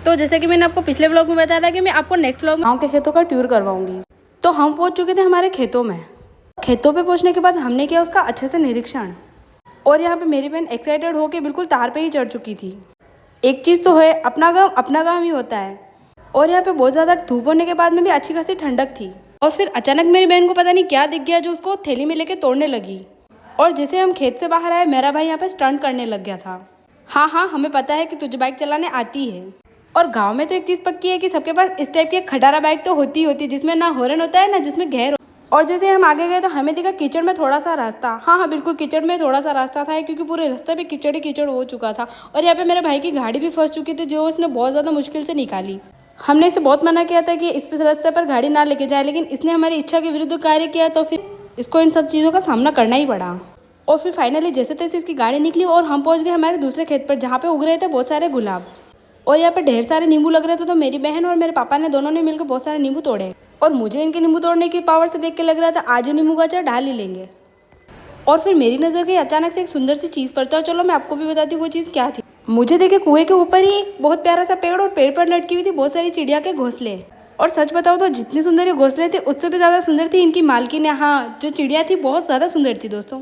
तो जैसे कि मैंने आपको पिछले व्लॉग में बताया था कि मैं आपको नेक्स्ट व्लॉग में गाँव के खेतों का टूर करवाऊंगी। तो हम पहुंच चुके थे हमारे खेतों में। खेतों पे पहुंचने के बाद हमने किया उसका अच्छे से निरीक्षण। और यहाँ पे मेरी बहन एक्साइटेड होकर बिल्कुल तार पे ही चढ़ चुकी थी। एक चीज़ तो है, अपना गाँव ही होता है। और यहाँ पे बहुत ज़्यादा धूप होने के बाद में भी अच्छी खासी ठंडक थी। और फिर अचानक मेरी बहन को पता नहीं क्या दिख गया जो उसको थैली में लेके तोड़ने लगी। और जैसे हम खेत से बाहर आए, मेरा भाई यहाँ पे स्टंट करने लग गया था। हाँ, हमें पता है कि तुझे बाइक चलाने आती है। और गांव में तो एक चीज़ पक्की है कि सबके पास इस टाइप की एक खटारा बाइक तो होती ही होती है, जिसमें ना हॉर्न होता है ना जिसमें गेयर। और जैसे हम आगे गए तो हमें दिखा कीचड़ में थोड़ा सा रास्ता। हाँ, बिल्कुल कीचड़ में थोड़ा सा रास्ता था, क्योंकि पूरे रास्ते पे कीचड़ ही कीचड़ हो चुका था। और यहाँ पे मेरे भाई की गाड़ी भी फंस चुकी थी, जो उसने बहुत ज़्यादा मुश्किल से निकाली। हमने इसे बहुत मना किया था कि इस रास्ते पर गाड़ी ना लेके जाए, लेकिन इसने हमारी इच्छा के विरुद्ध कार्य किया, तो फिर इसको इन सब चीज़ों का सामना करना ही पड़ा। और फिर फाइनली जैसे तैसे इसकी गाड़ी निकली और हम पहुंच गए हमारे दूसरे खेत पर, जहाँ पे उग रहे थे बहुत सारे गुलाब। और यहाँ पे ढेर सारे नींबू लग रहे थे, तो मेरी बहन और मेरे पापा ने दोनों ने मिलकर बहुत सारे नींबू तोड़े। और मुझे इनके नींबू तोड़ने की पावर से देख के लग रहा था आज ही नींबू का अचार डाल ही लेंगे। और फिर मेरी नज़र गई अचानक से एक सुंदर सी चीज़ पर। तो चलो मैं आपको भी बताती हूँ वो चीज़ क्या थी। मुझे देखे कुएं के ऊपर ही एक बहुत प्यारा सा पेड़, और पेड़ पर लटकी हुई थी बहुत सारी चिड़िया के घोंसले। और सच बताओ तो जितनी सुंदर ये घोंसले थे उससे भी ज़्यादा सुंदर थी इनकी मालकिन। हाँ, जो चिड़िया थी बहुत ज़्यादा सुंदर थी दोस्तों।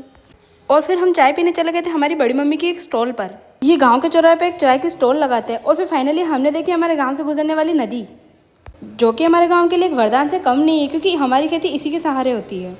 और फिर हम चाय पीने चले गए थे हमारी बड़ी मम्मी की एक स्टॉल पर। ये गांव के चौराहे पे एक चाय की स्टॉल लगाते हैं। और फिर फाइनली हमने देखी हमारे गांव से गुजरने वाली नदी, जो कि हमारे गांव के लिए एक वरदान से कम नहीं है, क्योंकि हमारी खेती इसी के सहारे होती है।